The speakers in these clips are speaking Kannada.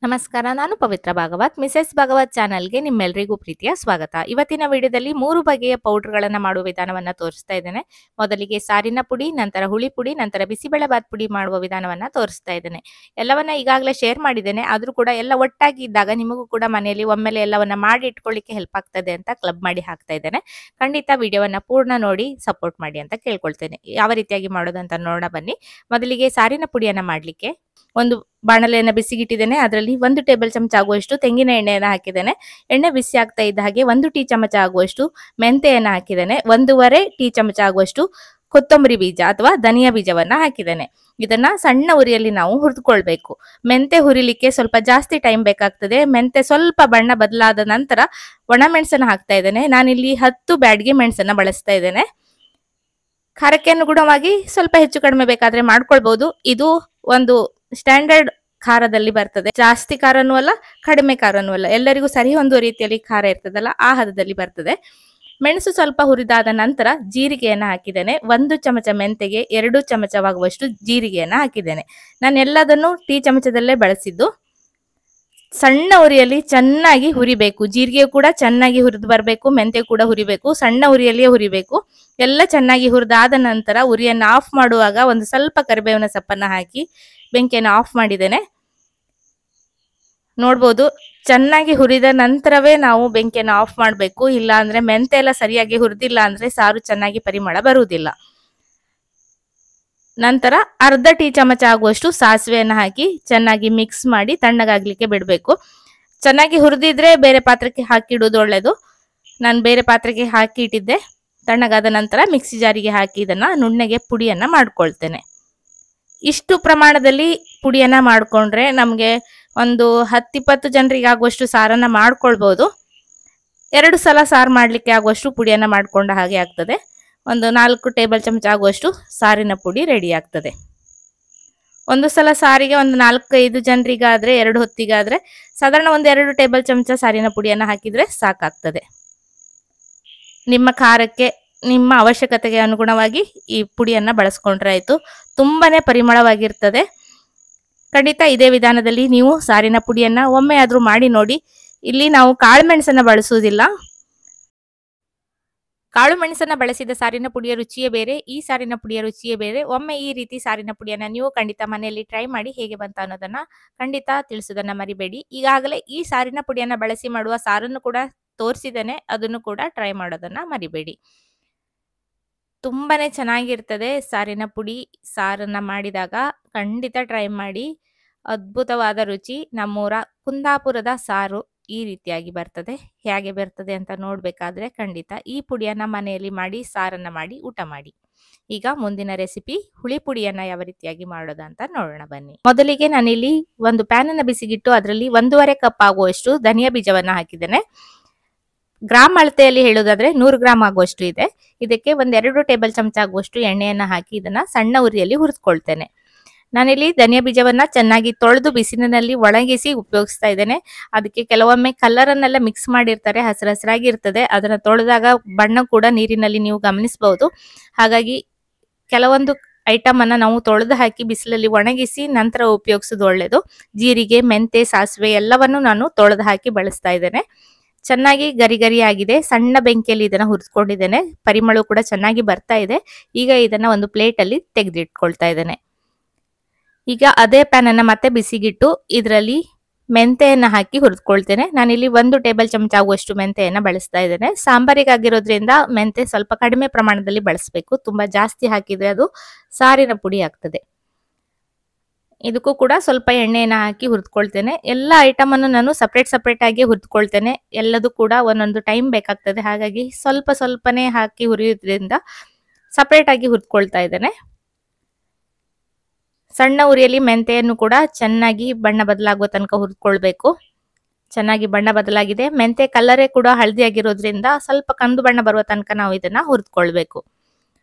ನಮಸ್ಕಾರ, ನಾನು ಪವಿತ್ರ ಭಾಗವತ್. ಮಿಸೆಸ್ ಭಾಗವತ್ ಚಾನಲ್ಗೆ ನಿಮ್ಮೆಲ್ಲರಿಗೂ ಪ್ರೀತಿಯ ಸ್ವಾಗತ. ಇವತ್ತಿನ ವಿಡಿಯೋದಲ್ಲಿ 3 ಬಗೆಯ ಪೌಡರ್ಗಳನ್ನು ಮಾಡುವ ವಿಧಾನವನ್ನ ತೋರಿಸ್ತಾ ಇದ್ದೇನೆ. ಮೊದಲಿಗೆ ಸಾರಿನ ಪುಡಿ, ನಂತರ ಹುಳಿ ಪುಡಿ, ನಂತರ ಬಿಸಿಬೇಳೆಬಾತ್ ಪುಡಿ ಮಾಡುವ ವಿಧಾನವನ್ನ ತೋರಿಸ್ತಾ ಇದ್ದೇನೆ. ಎಲ್ಲವನ್ನ ಈಗಾಗಲೇ ಶೇರ್ ಮಾಡಿದ್ದೇನೆ, ಆದ್ರೂ ಕೂಡ ಎಲ್ಲ ಒಟ್ಟಾಗಿ ಇದ್ದಾಗ ನಿಮಗೂ ಕೂಡ ಮನೆಯಲ್ಲಿ ಒಮ್ಮೆಲೆ ಎಲ್ಲವನ್ನ ಮಾಡಿ ಇಟ್ಕೊಳ್ಳಿಕ್ಕೆ ಹೆಲ್ಪ್ ಆಗ್ತದೆ ಅಂತ ಕ್ಲಬ್ ಮಾಡಿ ಹಾಕ್ತಾ ಇದ್ದೇನೆ. ಖಂಡಿತ ವಿಡಿಯೋವನ್ನ ಪೂರ್ಣ ನೋಡಿ ಸಪೋರ್ಟ್ ಮಾಡಿ ಅಂತ ಕೇಳ್ಕೊಳ್ತೇನೆ. ಯಾವ ರೀತಿಯಾಗಿ ಮಾಡೋದಂತ ನೋಡೋಣ ಬನ್ನಿ. ಮೊದಲಿಗೆ ಸಾರಿನ ಪುಡಿಯನ್ನ ಮಾಡ್ಲಿಕ್ಕೆ ಒಂದು ಬಾಣಲೆಯನ್ನ ಬಿಸಿಗಿಟ್ಟಿದ್ದೇನೆ. ಅದರಲ್ಲಿ 1 ಟೇಬಲ್ ಚಮಚ ಆಗುವಷ್ಟು ತೆಂಗಿನ ಎಣ್ಣೆಯನ್ನ ಹಾಕಿದ್ದೇನೆ. ಎಣ್ಣೆ ಬಿಸಿ ಆಗ್ತಾ ಇದ್ದ ಹಾಗೆ 1 ಟೀ ಚಮಚ ಆಗುವಷ್ಟು ಮೆಂತೆಯನ್ನ ಹಾಕಿದ್ದೇನೆ. 1.5 ಟೀ ಚಮಚ ಆಗುವಷ್ಟು ಕೊತ್ತಂಬರಿ ಬೀಜ ಅಥವಾ ಧನಿಯಾ ಬೀಜವನ್ನ ಹಾಕಿದ್ದೇನೆ. ಇದನ್ನ ಸಣ್ಣ ಉರಿಯಲ್ಲಿ ನಾವು ಹುರಿದುಕೊಳ್ಬೇಕು. ಮೆಂತೆ ಹುರಿಲಿಕ್ಕೆ ಸ್ವಲ್ಪ ಜಾಸ್ತಿ ಟೈಮ್ ಬೇಕಾಗ್ತದೆ. ಮೆಂತೆ ಸ್ವಲ್ಪ ಬಣ್ಣ ಬದಲಾದ ನಂತರ ಒಣ ಮೆಣಸನ್ನ ಹಾಕ್ತಾ ಇದ್ದೇನೆ. ನಾನಿಲ್ಲಿ 10 ಬ್ಯಾಡ್ಗೆ ಮೆಣಸನ್ನ ಬಳಸ್ತಾ ಇದ್ದೇನೆ. ಖಾರಕ್ಕೆ ಅನುಗುಣವಾಗಿ ಸ್ವಲ್ಪ ಹೆಚ್ಚು ಕಡಿಮೆ ಬೇಕಾದ್ರೆ ಮಾಡ್ಕೊಳ್ಬಹುದು. ಇದು ಒಂದು ಸ್ಟ್ಯಾಂಡರ್ಡ್ ಖಾರದಲ್ಲಿ ಬರ್ತದೆ. ಜಾಸ್ತಿ ಖಾರನೂ ಅಲ್ಲ, ಕಡಿಮೆ ಖಾರನೂ ಅಲ್ಲ, ಎಲ್ಲರಿಗೂ ಸರಿ ಒಂದು ರೀತಿಯಲ್ಲಿ ಖಾರ ಇರ್ತದಲ್ಲ, ಆ ಹದದಲ್ಲಿ ಬರ್ತದೆ. ಮೆಣಸು ಸ್ವಲ್ಪ ಹುರಿದಾದ ನಂತರ ಜೀರಿಗೆಯನ್ನ ಹಾಕಿದ್ದೇನೆ. 1 ಚಮಚ ಮೆಂತೆಗೆ 2 ಚಮಚವಾಗುವಷ್ಟು ಜೀರಿಗೆಯನ್ನ ಹಾಕಿದ್ದೇನೆ. ನಾನು ಎಲ್ಲದನ್ನು ಟೀ ಚಮಚದಲ್ಲೇ ಬಳಸಿದ್ದು. ಸಣ್ಣ ಉರಿಯಲ್ಲಿ ಚೆನ್ನಾಗಿ ಹುರಿಬೇಕು. ಜೀರಿಗೆ ಕೂಡ ಚೆನ್ನಾಗಿ ಹುರಿದು ಬರಬೇಕು, ಮೆಂತೆ ಕೂಡ ಹುರಿಬೇಕು. ಸಣ್ಣ ಉರಿಯಲ್ಲಿಯೇ ಹುರಿಬೇಕು. ಎಲ್ಲ ಚೆನ್ನಾಗಿ ಹುರಿದಾದ ನಂತರ ಉರಿಯನ್ನು ಆಫ್ ಮಾಡುವಾಗ ಒಂದು ಸ್ವಲ್ಪ ಕರಿಬೇವಿನ ಸೊಪ್ಪನ್ನ ಹಾಕಿ ಬೆಂಕಿಯನ್ನು ಆಫ್ ಮಾಡಿದ್ದೇನೆ. ನೋಡ್ಬೋದು, ಚೆನ್ನಾಗಿ ಹುರಿದ ನಂತರವೇ ನಾವು ಬೆಂಕಿಯನ್ನು ಆಫ್ ಮಾಡಬೇಕು. ಇಲ್ಲ ಅಂದ್ರೆ ಮೆಂತೆ ಎಲ್ಲ ಸರಿಯಾಗಿ ಹುರಿದಿಲ್ಲ ಅಂದ್ರೆ ಸಾರು ಚೆನ್ನಾಗಿ ಪರಿಮಳ ಬರುವುದಿಲ್ಲ. ನಂತರ ಅರ್ಧ ಟೀ ಚಮಚ ಆಗುವಷ್ಟು ಸಾಸಿವೆಯನ್ನು ಹಾಕಿ ಚೆನ್ನಾಗಿ ಮಿಕ್ಸ್ ಮಾಡಿ ತಣ್ಣಗಾಗ್ಲಿಕ್ಕೆ ಬಿಡಬೇಕು. ಚೆನ್ನಾಗಿ ಹುರಿದಿದ್ರೆ ಬೇರೆ ಪಾತ್ರಕ್ಕೆ ಹಾಕಿಡುವುದು ಒಳ್ಳೆಯದು. ನಾನು ಬೇರೆ ಪಾತ್ರಕ್ಕೆ ಹಾಕಿ ಇಟ್ಟಿದ್ದೆ. ತಣ್ಣಗಾದ ನಂತರ ಮಿಕ್ಸಿ ಜಾರಿಗೆ ಹಾಕಿ ಇದನ್ನ ನುಣ್ಣಗೆ ಪುಡಿಯನ್ನ ಮಾಡ್ಕೊಳ್ತೇನೆ. ಇಷ್ಟು ಪ್ರಮಾಣದಲ್ಲಿ ಪುಡಿಯನ್ನ ಮಾಡ್ಕೊಂಡ್ರೆ ನಮಗೆ ಒಂದು 10-20 ಜನರಿಗೆ ಆಗುವಷ್ಟು ಸಾರನ್ನ ಮಾಡ್ಕೊಳ್ಬಹುದು. 2 ಸಲ ಸಾರು ಮಾಡ್ಲಿಕ್ಕೆ ಆಗುವಷ್ಟು ಪುಡಿಯನ್ನ ಮಾಡ್ಕೊಂಡ ಹಾಗೆ ಆಗ್ತದೆ. ಒಂದು 4 ಟೇಬಲ್ ಚಮಚ ಆಗುವಷ್ಟು ಸಾರಿನ ಪುಡಿ ರೆಡಿ ಆಗ್ತದೆ. ಒಂದು ಸಲ ಸಾರಿಗೆ ಒಂದು 4-5 ಜನರಿಗಾದ್ರೆ 2 ಹೊತ್ತಿಗಾದ್ರೆ ಸಾಧಾರಣ ಒಂದು 2 ಟೇಬಲ್ ಚಮಚ ಸಾರಿನ ಪುಡಿಯನ್ನ ಹಾಕಿದ್ರೆ ಸಾಕಾಗ್ತದೆ. ನಿಮ್ಮ ಖಾರಕ್ಕೆ, ನಿಮ್ಮ ಅವಶ್ಯಕತೆಗೆ ಅನುಗುಣವಾಗಿ ಈ ಪುಡಿಯನ್ನ ಬಳಸ್ಕೊಂಡ್ರೆ ಆಯ್ತು. ತುಂಬಾನೇ ಪರಿಮಳವಾಗಿರ್ತದೆ. ಖಂಡಿತ ಇದೇ ವಿಧಾನದಲ್ಲಿ ನೀವು ಸಾರಿನ ಪುಡಿಯನ್ನ ಒಮ್ಮೆ ಆದ್ರೂ ಮಾಡಿ ನೋಡಿ. ಇಲ್ಲಿ ನಾವು ಕಾಳು ಮೆಣಸನ್ನ ಬಳಸುವುದಿಲ್ಲ. ಕಾಳು ಮೆಣಸನ್ನ ಬಳಸಿದ ಸಾರಿನ ಪುಡಿಯ ರುಚಿಯೇ ಬೇರೆ, ಈ ಸಾರಿನ ಪುಡಿಯ ರುಚಿಯೇ ಬೇರೆ. ಒಮ್ಮೆ ಈ ರೀತಿ ಸಾರಿನ ಪುಡಿಯನ್ನ ನೀವು ಖಂಡಿತ ಮನೆಯಲ್ಲಿ ಟ್ರೈ ಮಾಡಿ ಹೇಗೆ ಬಂತ ಅನ್ನೋದನ್ನ ಖಂಡಿತ ತಿಳಿಸೋದನ್ನ ಮರಿಬೇಡಿ. ಈಗಾಗಲೇ ಈ ಸಾರಿನ ಪುಡಿಯನ್ನ ಬಳಸಿ ಮಾಡುವ ಸಾರನ್ನು ಕೂಡ ತೋರಿಸಿದ್ದೇನೆ, ಅದನ್ನು ಕೂಡ ಟ್ರೈ ಮಾಡೋದನ್ನ ಮರಿಬೇಡಿ. ತುಂಬಾನೇ ಚೆನ್ನಾಗಿರ್ತದೆ ಸಾರಿನ ಪುಡಿ. ಸಾರನ್ನ ಮಾಡಿದಾಗ ಖಂಡಿತ ಟ್ರೈ ಮಾಡಿ. ಅದ್ಭುತವಾದ ರುಚಿ. ನಮ್ಮೂರ ಕುಂದಾಪುರದ ಸಾರು ಈ ರೀತಿಯಾಗಿ ಬರ್ತದೆ. ಹೇಗೆ ಬರ್ತದೆ ಅಂತ ನೋಡ್ಬೇಕಾದ್ರೆ ಖಂಡಿತ ಈ ಪುಡಿಯನ್ನ ಮನೆಯಲ್ಲಿ ಮಾಡಿ ಸಾರನ್ನ ಮಾಡಿ ಊಟ ಮಾಡಿ. ಈಗ ಮುಂದಿನ ರೆಸಿಪಿ ಹುಳಿ ಪುಡಿಯನ್ನ ಯಾವ ರೀತಿಯಾಗಿ ಮಾಡೋದು ಅಂತ ನೋಡೋಣ ಬನ್ನಿ. ಮೊದಲಿಗೆ ನಾನಿಲ್ಲಿ ಒಂದು ಪ್ಯಾನ್ ಅನ್ನ ಬಿಸಿಗಿಟ್ಟು ಅದರಲ್ಲಿ 1.5 ಕಪ್ ಆಗುವಷ್ಟು ಧನಿಯಾ ಬೀಜವನ್ನ ಹಾಕಿದ್ದೇನೆ. ಗ್ರಾಮ್ ಅಳತೆಯಲ್ಲಿ ಹೇಳೋದಾದ್ರೆ 100 ಗ್ರಾಮ್ ಆಗುವಷ್ಟು ಇದೆ. ಇದಕ್ಕೆ 1-2 ಟೇಬಲ್ ಚಮಚ ಆಗುವಷ್ಟು ಎಣ್ಣೆಯನ್ನ ಹಾಕಿ ಇದನ್ನ ಸಣ್ಣ ಉರಿಯಲ್ಲಿ ಹುರಿದುಕೊಳ್ತೇನೆ. ನಾನಿಲ್ಲಿ ಧನಿಯಾ ಬೀಜವನ್ನ ಚೆನ್ನಾಗಿ ತೊಳೆದು ಬಿಸಿಲಿನಲ್ಲಿ ಒಣಗಿಸಿ ಉಪಯೋಗಿಸ್ತಾ ಇದ್ದೇನೆ. ಅದಕ್ಕೆ ಕೆಲವೊಮ್ಮೆ ಕಲರ್ ಅನ್ನೆಲ್ಲ ಮಿಕ್ಸ್ ಮಾಡಿರ್ತಾರೆ, ಹಸಿರಾಗಿ ಇರ್ತದೆ. ಅದನ್ನ ತೊಳೆದಾಗ ಬಣ್ಣ ಕೂಡ ನೀರಿನಲ್ಲಿ ನೀವು ಗಮನಿಸಬಹುದು. ಹಾಗಾಗಿ ಕೆಲವೊಂದು ಐಟಮ್ ಅನ್ನ ನಾವು ತೊಳೆದು ಹಾಕಿ ಬಿಸಿಲಲ್ಲಿ ಒಣಗಿಸಿ ನಂತರ ಉಪಯೋಗಿಸೋದು ಒಳ್ಳೆಯದು. ಜೀರಿಗೆ, ಮೆಂತೆ, ಸಾಸಿವೆ ಎಲ್ಲವನ್ನು ನಾನು ತೊಳೆದು ಹಾಕಿ ಬಳಸ್ತಾ ಇದ್ದೇನೆ. ಚೆನ್ನಾಗಿ ಗರಿ ಆಗಿದೆ. ಸಣ್ಣ ಬೆಂಕಿಯಲ್ಲಿ ಇದನ್ನ ಹುರಿದುಕೊಂಡಿದ್ದೇನೆ. ಪರಿಮಳ ಕೂಡ ಚೆನ್ನಾಗಿ ಬರ್ತಾ ಇದೆ. ಈಗ ಇದನ್ನ ಒಂದು ಪ್ಲೇಟ್ ಅಲ್ಲಿ ತೆಗೆದಿಟ್ಕೊಳ್ತಾ ಇದ್ದೇನೆ. ಈಗ ಅದೇ ಪ್ಯಾನ್ ಅನ್ನ ಮತ್ತೆ ಬಿಸಿಗಿಟ್ಟು ಇದರಲ್ಲಿ ಮೆಂತೆಯನ್ನ ಹಾಕಿ ಹುರಿದುಕೊಳ್ತೇನೆ. ನಾನಿಲ್ಲಿ 1 ಟೇಬಲ್ ಚಮಚ ಆಗುವಷ್ಟು ಮೆಂತೆಯನ್ನ ಬಳಸ್ತಾ ಇದ್ದೇನೆ. ಸಾಂಬಾರಿಗಾಗಿರೋದ್ರಿಂದ ಮೆಂತೆ ಸ್ವಲ್ಪ ಕಡಿಮೆ ಪ್ರಮಾಣದಲ್ಲಿ ಬಳಸಬೇಕು. ತುಂಬಾ ಜಾಸ್ತಿ ಹಾಕಿದ್ರೆ ಅದು ಸಾರಿನ ಪುಡಿ ಆಗ್ತದೆ. ಇದಕ್ಕೂ ಕೂಡ ಸ್ವಲ್ಪ ಎಣ್ಣೆಯನ್ನ ಹಾಕಿ ಹುರಿದುಕೊಳ್ತೇನೆ. ಎಲ್ಲ ಐಟಮ್ ಅನ್ನು ನಾನು ಸಪರೇಟ್ ಆಗಿ ಹುರಿದುಕೊಳ್ತೇನೆ. ಎಲ್ಲದೂ ಕೂಡ ಒಂದೊಂದು ಟೈಮ್ ಬೇಕಾಗ್ತದೆ. ಹಾಗಾಗಿ ಸ್ವಲ್ಪನೇ ಹಾಕಿ ಹುರಿಯೋದ್ರಿಂದ ಸಪರೇಟ್ ಆಗಿ ಹುರಿದುಕೊಳ್ತಾ ಇದ್ದೇನೆ. ಸಣ್ಣ ಉರಿಯಲ್ಲಿ ಮೆಂತೆಯನ್ನು ಕೂಡ ಚೆನ್ನಾಗಿ ಬಣ್ಣ ಬದಲಾಗುವ ತನಕ ಹುರಿದುಕೊಳ್ಬೇಕು. ಚೆನ್ನಾಗಿ ಬಣ್ಣ ಬದಲಾಗಿದೆ. ಮೆಂತೆ ಕಲರೇ ಕೂಡ ಹಳದಿ ಆಗಿರೋದ್ರಿಂದ ಸ್ವಲ್ಪ ಕಂದು ಬಣ್ಣ ಬರುವ ತನಕ ನಾವು ಇದನ್ನ ಹುರಿದುಕೊಳ್ಬೇಕು.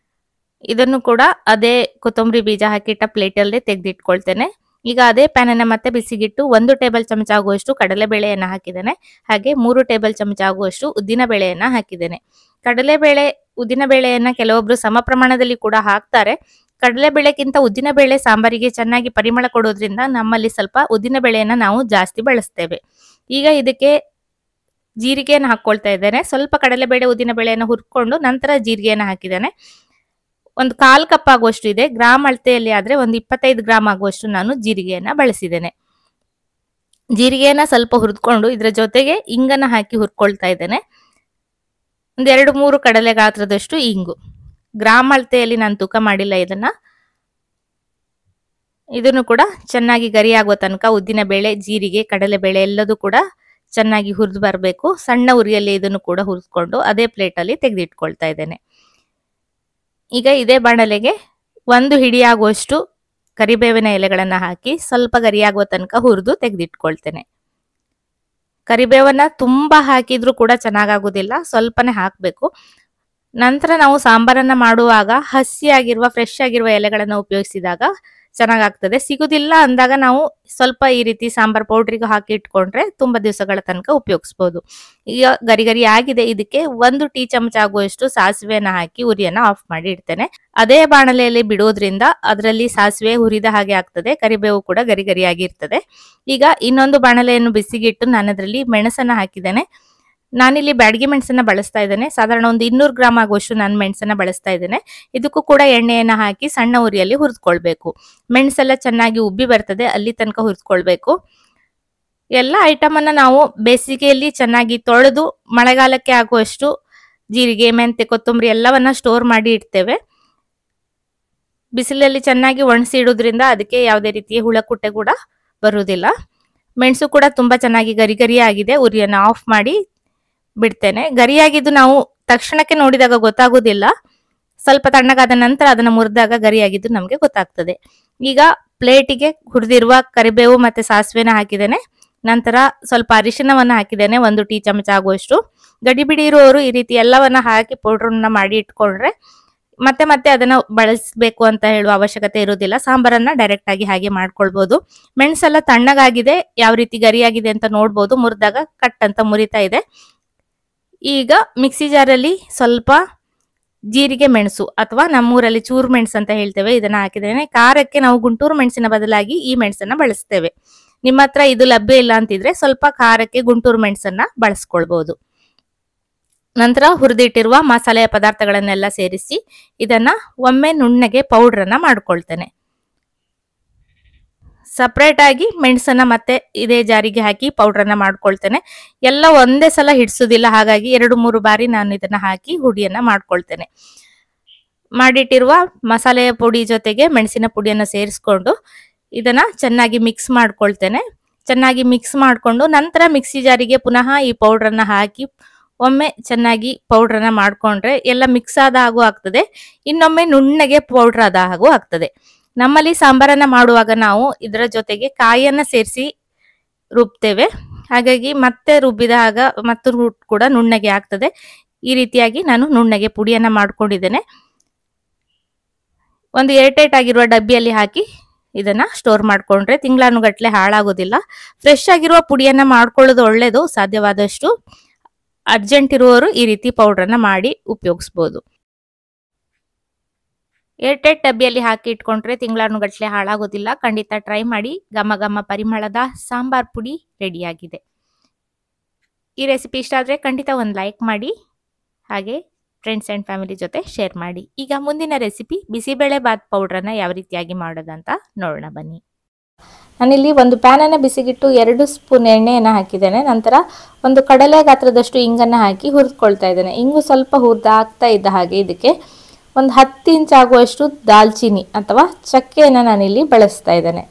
ಇದನ್ನು ಕೂಡ ಅದೇ ಕೊತ್ತಂಬರಿ ಬೀಜ ಹಾಕಿಟ್ಟ ಪ್ಲೇಟ್ ಅಲ್ಲೇ ತೆಗೆದಿಟ್ಕೊಳ್ತೇನೆ. ಈಗ ಅದೇ ಪ್ಯಾನ್ ಅನ್ನ ಮತ್ತೆ ಬಿಸಿಗಿಟ್ಟು 1 ಟೇಬಲ್ ಚಮಚ ಆಗುವಷ್ಟು ಕಡಲೆಬೇಳೆಯನ್ನ ಹಾಕಿದ್ದೇನೆ. ಹಾಗೆ 3 ಟೇಬಲ್ ಚಮಚ ಆಗುವಷ್ಟು ಉದ್ದಿನ ಬೇಳೆಯನ್ನ ಹಾಕಿದ್ದೇನೆ. ಕಡಲೆಬೇಳೆ, ಉದ್ದಿನ ಬೇಳೆಯನ್ನ ಕೆಲವೊಬ್ರು ಸಮ ಪ್ರಮಾಣದಲ್ಲಿ ಕೂಡ ಹಾಕ್ತಾರೆ. ಕಡಲೆಬೇಳೆಗಿಂತ ಉದ್ದಿನಬೇಳೆ ಸಾಂಬಾರಿಗೆ ಚೆನ್ನಾಗಿ ಪರಿಮಳ ಕೊಡೋದ್ರಿಂದ ನಮ್ಮಲ್ಲಿ ಸ್ವಲ್ಪ ಉದ್ದಿನಬೇಳೆಯನ್ನು ನಾವು ಜಾಸ್ತಿ ಬಳಸ್ತೇವೆ. ಈಗ ಇದಕ್ಕೆ ಜೀರಿಗೆಯನ್ನು ಹಾಕ್ಕೊಳ್ತಾ ಇದ್ದೇನೆ. ಸ್ವಲ್ಪ ಕಡಲೆಬೇಳೆ ಉದ್ದಿನಬೇಳೆಯನ್ನು ಹುರ್ಕೊಂಡು ನಂತರ ಜೀರಿಗೆಯನ್ನು ಹಾಕಿದ್ದೇನೆ. ಒಂದು 1/4 ಕಪ್ ಆಗುವಷ್ಟು ಇದೆ. ಗ್ರಾಮ್ ಅಳತೆಯಲ್ಲಿ ಆದರೆ ಒಂದು 25 ಗ್ರಾಮ್ ಆಗುವಷ್ಟು ನಾನು ಜೀರಿಗೆಯನ್ನು ಬಳಸಿದ್ದೇನೆ. ಜೀರಿಗೆಯನ್ನು ಸ್ವಲ್ಪ ಹುರಿದುಕೊಂಡು ಇದರ ಜೊತೆಗೆ ಇಂಗನ್ನು ಹಾಕಿ ಹುರ್ಕೊಳ್ತಾ ಇದ್ದೇನೆ. ಒಂದು 2-3 ಕಡಲೆ ಗಾತ್ರದಷ್ಟು ಇಂಗು. ಗ್ರಾಮ್ ಅಳತೆಯಲ್ಲಿ ನಾನು ತೂಕ ಮಾಡಿಲ್ಲ ಇದನ್ನು ಕೂಡ ಚೆನ್ನಾಗಿ ಗರಿ ಆಗುವ ತನಕ ಉದ್ದಿನಬೇಳೆ, ಜೀರಿಗೆ, ಕಡಲೆಬೇಳೆ ಎಲ್ಲದೂ ಕೂಡ ಚೆನ್ನಾಗಿ ಹುರಿದು ಬರಬೇಕು. ಸಣ್ಣ ಉರಿಯಲ್ಲಿ ಇದನ್ನು ಕೂಡ ಹುರಿದುಕೊಂಡು ಅದೇ ಪ್ಲೇಟಲ್ಲಿ ತೆಗೆದಿಟ್ಕೊಳ್ತಾ ಇದ್ದೇನೆ. ಈಗ ಇದೇ ಬಾಣಲೆಗೆ 1 ಹಿಡಿಯಾಗುವಷ್ಟು ಕರಿಬೇವಿನ ಎಲೆಗಳನ್ನು ಹಾಕಿ ಸ್ವಲ್ಪ ಗರಿಯಾಗುವ ತನಕ ಹುರಿದು ತೆಗೆದಿಟ್ಕೊಳ್ತೇನೆ. ಕರಿಬೇವನ್ನ ತುಂಬಾ ಹಾಕಿದ್ರೂ ಕೂಡ ಚೆನ್ನಾಗಾಗುವುದಿಲ್ಲ, ಸ್ವಲ್ಪನೇ ಹಾಕಬೇಕು. ನಂತರ ನಾವು ಸಾಂಬಾರನ್ನ ಮಾಡುವಾಗ ಹಸಿಯಾಗಿರುವ ಫ್ರೆಶ್ ಆಗಿರುವ ಎಲೆಗಳನ್ನು ಉಪಯೋಗಿಸಿದಾಗ ಚೆನ್ನಾಗಾಗ್ತದೆ. ಸಿಗುದಿಲ್ಲ ಅಂದಾಗ ನಾವು ಸ್ವಲ್ಪ ಈ ರೀತಿ ಸಾಂಬಾರ್ ಪೌಡ್ರಿಗೆ ಹಾಕಿ ಇಟ್ಕೊಂಡ್ರೆ ತುಂಬಾ ದಿವಸಗಳ ತನಕ ಉಪಯೋಗಿಸಬಹುದು. ಈಗ ಗರಿ ಗರಿ ಆಗಿದೆ. ಇದಕ್ಕೆ 1 ಟೀ ಚಮಚ ಆಗುವಷ್ಟು ಸಾಸಿವೆಯನ್ನು ಹಾಕಿ ಉರಿಯನ್ನ ಆಫ್ ಮಾಡಿ ಇಡ್ತೇನೆ. ಅದೇ ಬಾಣಲೆಯಲ್ಲಿ ಬಿಡೋದ್ರಿಂದ ಅದರಲ್ಲಿ ಸಾಸಿವೆ ಹುರಿದ ಹಾಗೆ ಆಗ್ತದೆ, ಕರಿಬೇವು ಕೂಡ ಗರಿ ಗರಿಯಾಗಿರ್ತದೆ. ಈಗ ಇನ್ನೊಂದು ಬಾಣಲೆಯನ್ನು ಬಿಸಿಗಿಟ್ಟು ನಾನು ಅದರಲ್ಲಿ ಮೆಣಸನ್ನ ಹಾಕಿದ್ದೇನೆ. ನಾನಿಲ್ಲಿ ಬ್ಯಾಡಗಿ ಮೆಣಸನ್ನ ಬಳಸ್ತಾ ಇದ್ದೇನೆ. ಸಾಧಾರಣ ಒಂದು 200 ಗ್ರಾಮ್ ಆಗುವಷ್ಟು ನಾನು ಮೆಣಸನ್ನ ಬಳಸ್ತಾ ಇದ್ದೇನೆ. ಇದಕ್ಕೂ ಕೂಡ ಎಣ್ಣೆಯನ್ನ ಹಾಕಿ ಸಣ್ಣ ಉರಿಯಲ್ಲಿ ಹುರಿದುಕೊಳ್ಬೇಕು. ಮೆಣಸೆಲ್ಲ ಚೆನ್ನಾಗಿ ಉಬ್ಬಿ ಬರ್ತದೆ, ಅಲ್ಲಿ ತನಕ ಹುರಿದುಕೊಳ್ಬೇಕು. ಎಲ್ಲ ಐಟಮ್ ಅನ್ನ ನಾವು ಬೇಸಿಗೆಯಲ್ಲಿ ಚೆನ್ನಾಗಿ ತೊಳೆದು ಮಳೆಗಾಲಕ್ಕೆ ಆಗುವಷ್ಟು ಜೀರಿಗೆ, ಮೆಂತೆ, ಕೊತ್ತಂಬರಿ ಎಲ್ಲವನ್ನ ಸ್ಟೋರ್ ಮಾಡಿ ಇಡ್ತೇವೆ. ಬಿಸಿಲಲ್ಲಿ ಚೆನ್ನಾಗಿ ಒಣಸಿ ಇಡೋದ್ರಿಂದ ಅದಕ್ಕೆ ಯಾವುದೇ ರೀತಿಯ ಹುಳಕುಟ್ಟೆ ಕೂಡ ಬರುವುದಿಲ್ಲ. ಮೆಣಸು ಕೂಡ ತುಂಬಾ ಚೆನ್ನಾಗಿ ಗರಿ ಗರಿ ಆಗಿದೆ. ಉರಿಯನ್ನ ಆಫ್ ಮಾಡಿ ಬಿಡ್ತೇನೆ. ಗರಿಯಾಗಿದ್ದು ನಾವು ತಕ್ಷಣಕ್ಕೆ ನೋಡಿದಾಗ ಗೊತ್ತಾಗುವುದಿಲ್ಲ. ಸ್ವಲ್ಪ ತಣ್ಣಗಾದ ನಂತರ ಅದನ್ನು ಮುರಿದಾಗ ಗರಿಯಾಗಿದ್ದು ನಮಗೆ ಗೊತ್ತಾಗ್ತದೆ. ಈಗ ಪ್ಲೇಟಿಗೆ ಹುರಿದಿರುವ ಕರಿಬೇವು ಮತ್ತೆ ಸಾಸಿವೆನ ಹಾಕಿದ್ದೇನೆ. ನಂತರ ಸ್ವಲ್ಪ ಅರಿಶಿನವನ್ನ ಹಾಕಿದ್ದೇನೆ, 1 ಟೀ ಚಮಚ ಆಗುವಷ್ಟು. ಗಡಿಬಿಡಿ ಇರುವವರು ಈ ರೀತಿ ಎಲ್ಲವನ್ನ ಹಾಕಿ ಪೌಡ್ರನ್ನ ಮಾಡಿ ಇಟ್ಕೊಂಡ್ರೆ ಮತ್ತೆ ಮತ್ತೆ ಅದನ್ನ ಬಳಸಬೇಕು ಅಂತ ಹೇಳುವ ಅವಶ್ಯಕತೆ ಇರುವುದಿಲ್ಲ. ಸಾಂಬಾರನ್ನ ಡೈರೆಕ್ಟ್ ಆಗಿ ಹಾಗೆ ಮಾಡ್ಕೊಳ್ಬಹುದು. ಮೆಣಸೆಲ್ಲ ತಣ್ಣಗಾಗಿದೆ, ಯಾವ ರೀತಿ ಗರಿಯಾಗಿದೆ ಅಂತ ನೋಡ್ಬೋದು. ಮುರಿದಾಗ ಕಟ್ ಅಂತ ಮುರಿತಾ ಇದೆ. ಈಗ ಮಿಕ್ಸಿ ಜಾರಲ್ಲಿ ಸ್ವಲ್ಪ ಜೀರಿಗೆ ಮೆಣಸು ಅಥವಾ ನಮ್ಮೂರಲ್ಲಿ ಚೂರು ಮೆಣಸು ಅಂತ ಹೇಳ್ತೇವೆ, ಇದನ್ನ ಹಾಕಿದ್ದೇನೆ. ಖಾರಕ್ಕೆ ನಾವು ಗುಂಟೂರು ಮೆಣಸಿನ ಬದಲಾಗಿ ಈ ಮೆಣಸನ್ನ ಬಳಸ್ತೇವೆ. ನಿಮ್ಮ ಹತ್ರ ಇದು ಲಭ್ಯ ಇಲ್ಲ ಅಂತಿದ್ರೆ ಸ್ವಲ್ಪ ಖಾರಕ್ಕೆ ಗುಂಟೂರು ಮೆಣಸನ್ನ ಬಳಸ್ಕೊಳ್ಬಹುದು. ನಂತರ ಹುರಿದಿಟ್ಟಿರುವ ಮಸಾಲೆಯ ಪದಾರ್ಥಗಳನ್ನೆಲ್ಲ ಸೇರಿಸಿ ಇದನ್ನ ಒಮ್ಮೆ ನುಣ್ಣಗೆ ಪೌಡ್ರನ್ನ ಮಾಡ್ಕೊಳ್ತೇನೆ. ಸಪ್ರೇಟ್ ಆಗಿ ಮೆಣಸನ್ನ ಮತ್ತೆ ಇದೇ ಜಾರಿಗೆ ಹಾಕಿ ಪೌಡ್ರನ್ನ ಮಾಡ್ಕೊಳ್ತೇನೆ. ಎಲ್ಲ ಒಂದೇ ಸಲ ಹಿಡಿಸೋದಿಲ್ಲ, ಹಾಗಾಗಿ 2-3 ಬಾರಿ ನಾನು ಇದನ್ನ ಹಾಕಿ ಹುಡಿಯನ್ನ ಮಾಡ್ಕೊಳ್ತೇನೆ. ಮಾಡಿಟ್ಟಿರುವ ಮಸಾಲೆಯ ಪುಡಿ ಜೊತೆಗೆ ಮೆಣಸಿನ ಪುಡಿಯನ್ನು ಸೇರಿಸ್ಕೊಂಡು ಇದನ್ನ ಚೆನ್ನಾಗಿ ಮಿಕ್ಸ್ ಮಾಡ್ಕೊಳ್ತೇನೆ. ಚೆನ್ನಾಗಿ ಮಿಕ್ಸ್ ಮಾಡಿಕೊಂಡು ನಂತರ ಮಿಕ್ಸಿ ಜಾರಿಗೆ ಪುನಃ ಈ ಪೌಡ್ರನ್ನ ಹಾಕಿ ಒಮ್ಮೆ ಚೆನ್ನಾಗಿ ಪೌಡ್ರನ್ನ ಮಾಡ್ಕೊಂಡ್ರೆ ಎಲ್ಲ ಮಿಕ್ಸ್ ಆದ ಹಾಗೂ ಆಗ್ತದೆ. ಇನ್ನೊಮ್ಮೆ ನುಣ್ಣಗೆ ಪೌಡ್ರ್ ಆದ ಹಾಗೂ ಆಗ್ತದೆ. ನಮ್ಮಲ್ಲಿ ಸಾಂಬಾರನ್ನ ಮಾಡುವಾಗ ನಾವು ಇದರ ಜೊತೆಗೆ ಕಾಯಿಯನ್ನ ಸೇರಿಸಿ ರುಬ್ತೇವೆ, ಹಾಗಾಗಿ ಮತ್ತೆ ರುಬ್ಬಿದ ಆಗ ಮತ್ತು ಕೂಡ ನುಣ್ಣಗೆ ಆಗ್ತದೆ. ಈ ರೀತಿಯಾಗಿ ನಾನು ನುಣ್ಣಗೆ ಪುಡಿಯನ್ನ ಮಾಡ್ಕೊಂಡಿದ್ದೇನೆ. ಒಂದು ಏರ್ಟೈಟ್ ಆಗಿರುವ ಡಬ್ಬಿಯಲ್ಲಿ ಹಾಕಿ ಇದನ್ನ ಸ್ಟೋರ್ ಮಾಡ್ಕೊಂಡ್ರೆ ತಿಂಗಳಾನುಗಟ್ಲೆ ಹಾಳಾಗೋದಿಲ್ಲ. ಫ್ರೆಶ್ ಆಗಿರುವ ಪುಡಿಯನ್ನ ಮಾಡ್ಕೊಳ್ಳೋದು ಒಳ್ಳೇದು. ಸಾಧ್ಯವಾದಷ್ಟು ಅರ್ಜೆಂಟ್ ಇರುವವರು ಈ ರೀತಿ ಪೌಡ್ರನ್ನ ಮಾಡಿ ಉಪಯೋಗಿಸ್ಬೋದು. ಏರ್ಟೈಟ್ ಡಬ್ಬಿಯಲ್ಲಿ ಹಾಕಿ ಇಟ್ಕೊಂಡ್ರೆ ತಿಂಗಳಾನುಗಟ್ಲೆ ಹಾಳಾಗೋದಿಲ್ಲ. ಖಂಡಿತ ಟ್ರೈ ಮಾಡಿ. ಘಮ ಘಮ ಪರಿಮಳದ ಸಾಂಬಾರ್ ಪುಡಿ ರೆಡಿಯಾಗಿದೆ. ಈ ರೆಸಿಪಿ ಇಷ್ಟ ಆದರೆ ಖಂಡಿತ ಒಂದು ಲೈಕ್ ಮಾಡಿ, ಹಾಗೆ ಫ್ರೆಂಡ್ಸ್ ಆ್ಯಂಡ್ ಫ್ಯಾಮಿಲಿ ಜೊತೆ ಶೇರ್ ಮಾಡಿ. ಈಗ ಮುಂದಿನ ರೆಸಿಪಿ ಬಿಸಿಬೇಳೆ ಬಾತ್ ಪೌಡ್ರನ್ನ ಯಾವ ರೀತಿಯಾಗಿ ಮಾಡೋದಂತ ನೋಡೋಣ ಬನ್ನಿ. ನಾನಿಲ್ಲಿ ಒಂದು ಪ್ಯಾನನ್ನು ಬಿಸಿಗಿಟ್ಟು 2 ಸ್ಪೂನ್ ಎಣ್ಣೆಯನ್ನು ಹಾಕಿದ್ದೇನೆ. ನಂತರ ಒಂದು ಕಡಲೆ ಗಾತ್ರದಷ್ಟು ಇಂಗನ್ನು ಹಾಕಿ ಹುರಿದುಕೊಳ್ತಾ ಇದ್ದೇನೆ. ಇಂಗು ಸ್ವಲ್ಪ ಹುರಿದಾಗ್ತಾ ಇದ್ದ ಹಾಗೆ ಇದಕ್ಕೆ ಒಂದು 10 ಇಂಚ್ ಆಗುವಷ್ಟು ದಾಲ್ಚಿನ್ನಿ ಅಥವಾ ಚಕ್ಕೆಯನ್ನು ನಾನಿಲ್ಲಿ ಬಳಸ್ತಾ ಇದ್ದೇನೆ.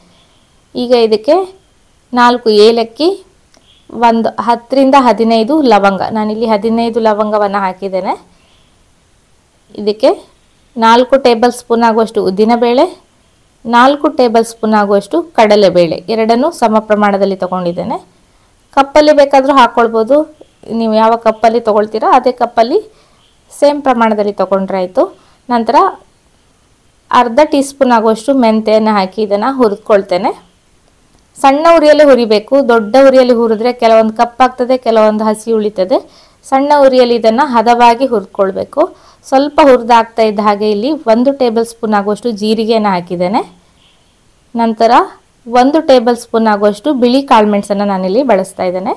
ಈಗ ಇದಕ್ಕೆ 4 ಏಲಕ್ಕಿ, ಒಂದು 10 ರಿಂದ 15 ಲವಂಗ, ನಾನಿಲ್ಲಿ 15 ಲವಂಗವನ್ನು ಹಾಕಿದ್ದೇನೆ. ಇದಕ್ಕೆ 4 ಟೇಬಲ್ ಸ್ಪೂನ್ ಆಗುವಷ್ಟು ಉದ್ದಿನಬೇಳೆ, 4 ಟೇಬಲ್ ಸ್ಪೂನ್ ಆಗುವಷ್ಟು ಕಡಲೆಬೇಳೆ, ಎರಡನ್ನೂ ಸಮ ಪ್ರಮಾಣದಲ್ಲಿ ತಗೊಂಡಿದ್ದೇನೆ. ಕಪ್ಪಲ್ಲಿ ಬೇಕಾದರೂ ಹಾಕ್ಕೊಳ್ಬೋದು. ನೀವು ಯಾವ ಕಪ್ಪಲ್ಲಿ ತಗೊಳ್ತೀರಾ ಅದೇ ಕಪ್ಪಲ್ಲಿ ಸೇಮ್ ಪ್ರಮಾಣದಲ್ಲಿ ತಗೊಂಡ್ರೆ ಆಯಿತು. ನಂತರ ಅರ್ಧ ಟೀ ಸ್ಪೂನ್ ಆಗುವಷ್ಟು ಮೆಂತೆಯನ್ನು ಹಾಕಿ ಇದನ್ನು ಹುರಿದುಕೊಳ್ತೇನೆ. ಸಣ್ಣ ಉರಿಯಲ್ಲಿ ಹುರಿಬೇಕು. ದೊಡ್ಡ ಉರಿಯಲ್ಲಿ ಹುರಿದ್ರೆ ಕೆಲವೊಂದು ಕಪ್ಪಾಗ್ತದೆ, ಕೆಲವೊಂದು ಹಸಿ ಉಳಿತದೆ. ಸಣ್ಣ ಉರಿಯಲ್ಲಿ ಇದನ್ನು ಹದವಾಗಿ ಹುರ್ಕೊಳ್ಬೇಕು. ಸ್ವಲ್ಪ ಹುರಿದಾಗ್ತಾ ಇದ್ದ ಹಾಗೆ ಇಲ್ಲಿ 1 ಟೇಬಲ್ ಸ್ಪೂನ್ ಆಗುವಷ್ಟು ಜೀರಿಗೆಯನ್ನು ಹಾಕಿದ್ದೇನೆ. ನಂತರ 1 ಟೇಬಲ್ ಸ್ಪೂನ್ ಆಗುವಷ್ಟು ಬಿಳಿ ಕಾಳುಮೆಣಸನ್ನು ನಾನಿಲ್ಲಿ ಬಳಸ್ತಾ ಇದ್ದೇನೆ.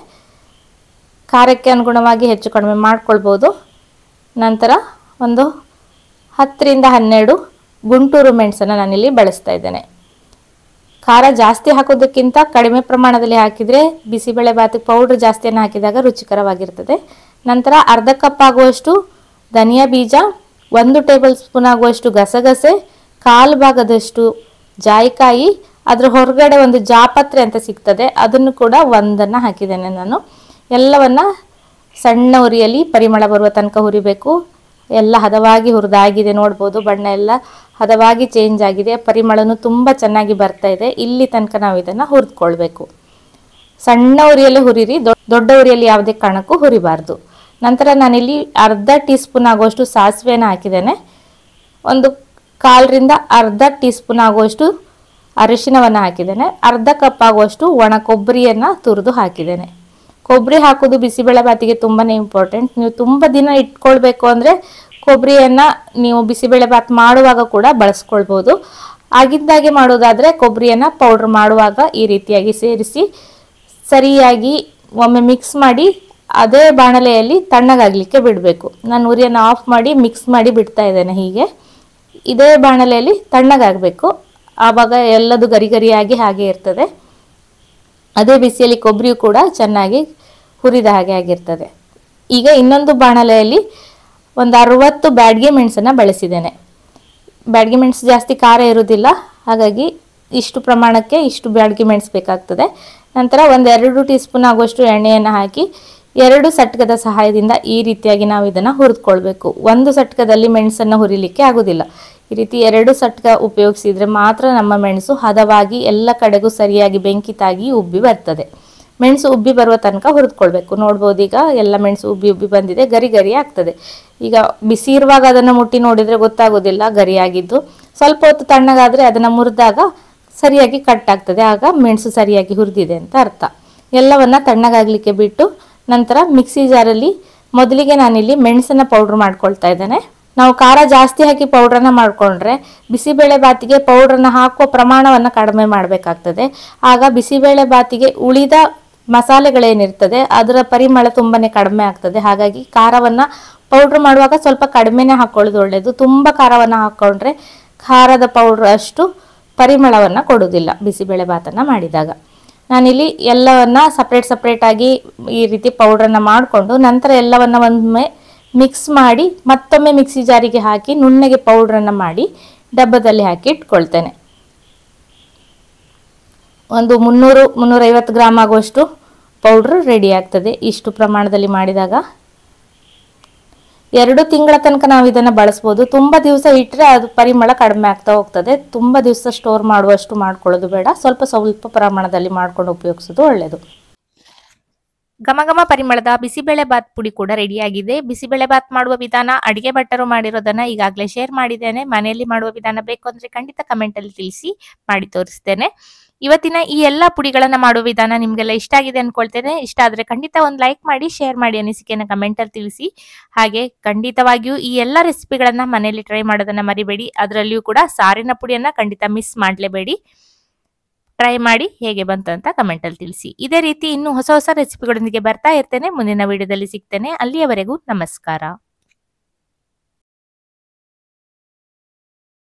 ಖಾರಕ್ಕೆ ಅನುಗುಣವಾಗಿ ಹೆಚ್ಚು ಕಡಿಮೆ ಮಾಡ್ಕೊಳ್ಬೋದು. ನಂತರ ಒಂದು 10 ರಿಂದ 12 ಗುಂಟೂರು ಮೆಣಸನ್ನು ನಾನಿಲ್ಲಿ ಬಳಸ್ತಾ ಇದ್ದೇನೆ. ಖಾರ ಜಾಸ್ತಿ ಹಾಕೋದಕ್ಕಿಂತ ಕಡಿಮೆ ಪ್ರಮಾಣದಲ್ಲಿ ಹಾಕಿದರೆ ಬಿಸಿಬೇಳೆ ಬಾತಿಗೆ ಪೌಡ್ರ್ ಜಾಸ್ತಿಯನ್ನು ಹಾಕಿದಾಗ ರುಚಿಕರವಾಗಿರ್ತದೆ. ನಂತರ ಅರ್ಧ ಕಪ್ ಆಗುವಷ್ಟು ಧನಿಯಾ ಬೀಜ, 1 ಟೇಬಲ್ ಸ್ಪೂನ್ ಆಗುವಷ್ಟು ಗಸಗಸೆ, 1/4 ಭಾಗದಷ್ಟು ಜಾಯಿಕಾಯಿ, ಅದರ ಹೊರಗಡೆ ಒಂದು ಜಾಪತ್ರೆ ಅಂತ ಸಿಗ್ತದೆ, ಅದನ್ನು ಕೂಡ ಒಂದನ್ನು ಹಾಕಿದ್ದೇನೆ ನಾನು. ಎಲ್ಲವನ್ನ ಸಣ್ಣ ಉರಿಯಲ್ಲಿ ಪರಿಮಳ ಬರುವ ತನಕ ಹುರಿಬೇಕು. ಎಲ್ಲ ಹದವಾಗಿ ಹುರಿದಾಗಿದೆ, ನೋಡ್ಬೋದು ಬಣ್ಣ ಎಲ್ಲ ಹದವಾಗಿ ಚೇಂಜ್ ಆಗಿದೆ, ಪರಿಮಳನೂ ತುಂಬ ಚೆನ್ನಾಗಿ ಬರ್ತಾ ಇದೆ. ಇಲ್ಲಿ ತನಕ ನಾವು ಇದನ್ನು ಹುರಿದುಕೊಳ್ಬೇಕು. ಸಣ್ಣ ಉರಿಯಲ್ಲಿ ಹುರಿರಿ, ದೊಡ್ಡ ಉರಿಯಲ್ಲಿ ಯಾವುದೇ ಕಾರಣಕ್ಕೂ ಹುರಿಬಾರ್ದು. ನಂತರ ನಾನಿಲ್ಲಿ ಅರ್ಧ ಟೀ ಸ್ಪೂನ್ ಆಗುವಷ್ಟು ಸಾಸಿವೆಯನ್ನು ಹಾಕಿದ್ದೇನೆ. 1/4 ರಿಂದ ಅರ್ಧ ಟೀ ಸ್ಪೂನ್ ಆಗುವಷ್ಟು ಅರಿಶಿನವನ್ನು ಹಾಕಿದ್ದೇನೆ. ಅರ್ಧ ಕಪ್ ಆಗುವಷ್ಟು ಒಣ ಕೊಬ್ಬರಿಯನ್ನು ತುರಿದು ಹಾಕಿದ್ದೇನೆ. ಕೊಬ್ಬರಿ ಹಾಕೋದು ಬಿಸಿಬೇಳೆ ಬಾತಿಗೆ ತುಂಬಾ ಇಂಪಾರ್ಟೆಂಟ್. ನೀವು ತುಂಬ ದಿನ ಇಟ್ಕೊಳ್ಬೇಕು ಅಂದರೆ ಕೊಬ್ಬರಿಯನ್ನು ನೀವು ಬಿಸಿಬೇಳೆ ಬಾತ್ ಮಾಡುವಾಗ ಕೂಡ ಬಳಸ್ಕೊಳ್ಬೋದು. ಆಗಿದ್ದಾಗೆ ಮಾಡೋದಾದರೆ ಕೊಬ್ಬರಿಯನ್ನು ಪೌಡ್ರ್ ಮಾಡುವಾಗ ಈ ರೀತಿಯಾಗಿ ಸೇರಿಸಿ ಸರಿಯಾಗಿ ಒಮ್ಮೆ ಮಿಕ್ಸ್ ಮಾಡಿ ಅದೇ ಬಾಣಲೆಯಲ್ಲಿ ತಣ್ಣಗಾಗಲಿಕ್ಕೆ ಬಿಡಬೇಕು. ನಾನು ಉರಿಯನ್ನು ಆಫ್ ಮಾಡಿ ಮಿಕ್ಸ್ ಮಾಡಿ ಬಿಡ್ತಾ ಇದ್ದೇನೆ. ಹೀಗೆ ಇದೇ ಬಾಣಲೆಯಲ್ಲಿ ತಣ್ಣಗಾಗಬೇಕು. ಆವಾಗ ಎಲ್ಲದು ಗರಿ ಗರಿಯಾಗಿ ಹಾಗೆ ಇರ್ತದೆ. ಅದೇ ಬಿಸಿಯಲ್ಲಿ ಕೊಬ್ಬರಿಯು ಕೂಡ ಚೆನ್ನಾಗಿ ಹುರಿದ ಹಾಗೆ ಆಗಿರ್ತದೆ. ಈಗ ಇನ್ನೊಂದು ಬಾಣಲೆಯಲ್ಲಿ ಒಂದು 60 ಬ್ಯಾಡಗಿ ಮೆಣಸನ್ನು ಬಳಸಿದ್ದೇನೆ. ಬ್ಯಾಡಗಿ ಮೆಣಸು ಜಾಸ್ತಿ ಖಾರ ಇರುವುದಿಲ್ಲ, ಹಾಗಾಗಿ ಇಷ್ಟು ಪ್ರಮಾಣಕ್ಕೆ ಇಷ್ಟು ಬ್ಯಾಡಗಿ ಮೆಣಸು ಬೇಕಾಗ್ತದೆ. ನಂತರ 1-2 ಟೀ ಸ್ಪೂನ್ ಆಗುವಷ್ಟು ಎಣ್ಣೆಯನ್ನು ಹಾಕಿ 2 ಸಟ್ಕದ ಸಹಾಯದಿಂದ ಈ ರೀತಿಯಾಗಿ ನಾವು ಇದನ್ನು ಹುರಿದುಕೊಳ್ಬೇಕು. ಒಂದು ಸಟ್ಕದಲ್ಲಿ ಮೆಣಸನ್ನು ಹುರಿಲಿಕ್ಕೆ ಆಗೋದಿಲ್ಲ. ಈ ರೀತಿ 2 ಸಟ್ಕ ಉಪಯೋಗಿಸಿದರೆ ಮಾತ್ರ ನಮ್ಮ ಮೆಣಸು ಹದವಾಗಿ ಎಲ್ಲ ಕಡೆಗೂ ಸರಿಯಾಗಿ ಬೆಂಕಿ ತಾಗಿ ಉಬ್ಬಿ ಬರ್ತದೆ. ಮೆಣಸು ಉಬ್ಬಿ ಬರುವ ತನಕ ಹುರಿದುಕೊಳ್ಬೇಕು. ನೋಡ್ಬೋದು ಈಗ ಎಲ್ಲ ಮೆಣಸು ಉಬ್ಬಿ ಬಂದಿದೆ, ಗರಿ ಗರಿ ಆಗ್ತದೆ. ಈಗ ಬಿಸಿ ಇರುವಾಗ ಅದನ್ನು ಮುಟ್ಟಿ ನೋಡಿದರೆ ಗೊತ್ತಾಗೋದಿಲ್ಲ ಗರಿಯಾಗಿದ್ದು. ಸ್ವಲ್ಪ ಹೊತ್ತು ತಣ್ಣಗಾದರೆ ಅದನ್ನು ಮುರಿದಾಗ ಸರಿಯಾಗಿ ಕಟ್ ಆಗ್ತದೆ, ಆಗ ಮೆಣಸು ಸರಿಯಾಗಿ ಹುರಿದಿದೆ ಅಂತ ಅರ್ಥ. ಎಲ್ಲವನ್ನ ತಣ್ಣಗಾಗಲಿಕ್ಕೆ ಬಿಟ್ಟು ನಂತರ ಮಿಕ್ಸಿ ಜಾರಲ್ಲಿ ಮೊದಲಿಗೆ ನಾನಿಲ್ಲಿ ಮೆಣಸನ್ನು ಪೌಡ್ರ್ ಮಾಡ್ಕೊಳ್ತಾ ಇದ್ದೇನೆ. ನಾವು ಖಾರ ಜಾಸ್ತಿ ಹಾಕಿ ಪೌಡ್ರನ್ನು ಮಾಡಿಕೊಂಡ್ರೆ ಬಿಸಿಬೇಳೆ ಬಾತಿಗೆ ಪೌಡ್ರನ್ನು ಹಾಕುವ ಪ್ರಮಾಣವನ್ನು ಕಡಿಮೆ ಮಾಡಬೇಕಾಗ್ತದೆ. ಆಗ ಬಿಸಿಬೇಳೆ ಬಾತಿಗೆ ಉಳಿದ ಮಸಾಲೆಗಳೇನಿರ್ತದೆ ಅದರ ಪರಿಮಳ ತುಂಬಾ ಕಡಿಮೆ ಆಗ್ತದೆ. ಹಾಗಾಗಿ ಖಾರವನ್ನು ಪೌಡ್ರ್ ಮಾಡುವಾಗ ಸ್ವಲ್ಪ ಕಡಿಮೆನೇ ಹಾಕ್ಕೊಳ್ಳೋದು ಒಳ್ಳೆಯದು. ತುಂಬ ಖಾರವನ್ನು ಹಾಕ್ಕೊಂಡ್ರೆ ಖಾರದ ಪೌಡ್ರ್ ಅಷ್ಟು ಪರಿಮಳವನ್ನು ಕೊಡೋದಿಲ್ಲ ಬಿಸಿಬೇಳೆ ಬಾತನ್ನು ಮಾಡಿದಾಗ. ನಾನಿಲ್ಲಿ ಎಲ್ಲವನ್ನು ಸಪ್ರೇಟಾಗಿ ಈ ರೀತಿ ಪೌಡ್ರನ್ನು ಮಾಡಿಕೊಂಡು ನಂತರ ಎಲ್ಲವನ್ನು ಒಮ್ಮೆ ಮಿಕ್ಸ್ ಮಾಡಿ ಮತ್ತೊಮ್ಮೆ ಮಿಕ್ಸಿ ಜಾರಿಗೆ ಹಾಕಿ ನುಣ್ಣಗೆ ಪೌಡ್ರನ್ನು ಮಾಡಿ ಡಬ್ಬದಲ್ಲಿ ಹಾಕಿ ಇಟ್ಕೊಳ್ತೇನೆ. ಒಂದು 300-350 ಗ್ರಾಮ್ ಆಗುವಷ್ಟು ಪೌಡ್ರ್ ರೆಡಿ ಆಗ್ತದೆ ಇಷ್ಟು ಪ್ರಮಾಣದಲ್ಲಿ ಮಾಡಿದಾಗ. 2 ತಿಂಗಳ ತನಕ ನಾವು ಇದನ್ನು ಬಳಸ್ಬೋದು. ತುಂಬ ದಿವಸ ಇಟ್ಟರೆ ಅದು ಪರಿಮಳ ಕಡಿಮೆ ಆಗ್ತಾ ಹೋಗ್ತದೆ. ತುಂಬ ದಿವಸ ಸ್ಟೋರ್ ಮಾಡುವಷ್ಟು ಮಾಡ್ಕೊಳ್ಳೋದು ಬೇಡ, ಸ್ವಲ್ಪ ಪ್ರಮಾಣದಲ್ಲಿ ಮಾಡ್ಕೊಂಡು ಉಪಯೋಗಿಸೋದು ಒಳ್ಳೆಯದು. ಘಮ ಪರಿಮಳದ ಬಿಸಿಬೇಳೆ ಬಾತ್ ಪುಡಿ ಕೂಡ ರೆಡಿಯಾಗಿದೆ. ಬಿಸಿಬೇಳೆ ಬಾತ್ ಮಾಡುವ ವಿಧಾನ ಅಡಿಗೆ ಭಟ್ಟರು ಮಾಡಿರೋದನ್ನ ಈಗಾಗಲೇ ಶೇರ್ ಮಾಡಿದ್ದೇನೆ. ಮನೆಯಲ್ಲಿ ಮಾಡುವ ವಿಧಾನ ಬೇಕು ಅಂದ್ರೆ ಖಂಡಿತ ಕಮೆಂಟ್ ಅಲ್ಲಿ ತಿಳಿಸಿ, ಮಾಡಿ ತೋರಿಸ್ತೇನೆ. ಇವತ್ತಿನ ಈ ಎಲ್ಲಾ ಪುಡಿಗಳನ್ನ ಮಾಡುವ ವಿಧಾನ ನಿಮ್ಗೆಲ್ಲ ಇಷ್ಟ ಆಗಿದೆ ಅನ್ಕೊಳ್ತೇನೆ. ಇಷ್ಟ ಆದ್ರೆ ಖಂಡಿತ ಒಂದು ಲೈಕ್ ಮಾಡಿ, ಶೇರ್ ಮಾಡಿ, ಅನಿಸಿಕೆನ ಕಮೆಂಟ್ ಅಲ್ಲಿ ತಿಳಿಸಿ. ಹಾಗೆ ಖಂಡಿತವಾಗಿಯೂ ಈ ಎಲ್ಲಾ ರೆಸಿಪಿಗಳನ್ನ ಮನೆಯಲ್ಲಿ ಟ್ರೈ ಮಾಡೋದನ್ನ ಮರಿಬೇಡಿ. ಅದರಲ್ಲಿಯೂ ಕೂಡ ಸಾರಿನ ಪುಡಿಯನ್ನ ಖಂಡಿತ ಮಿಸ್ ಮಾಡಲೇಬೇಡಿ. ಟ್ರೈ ಮಾಡಿ ಹೇಗೆ ಬಂತು ಅಂತ ಕಮೆಂಟ್ ಅಲ್ಲಿ ತಿಳಿಸಿ. ಇದೇ ರೀತಿ ಇನ್ನು ಹೊಸ ರೆಸಿಪಿಗಳೊಂದಿಗೆ ಬರ್ತಾ ಇರ್ತೇನೆ. ಮುಂದಿನ ವಿಡಿಯೋದಲ್ಲಿ ಸಿಗ್ತೇನೆ. ಅಲ್ಲಿಯವರೆಗೂ ನಮಸ್ಕಾರ.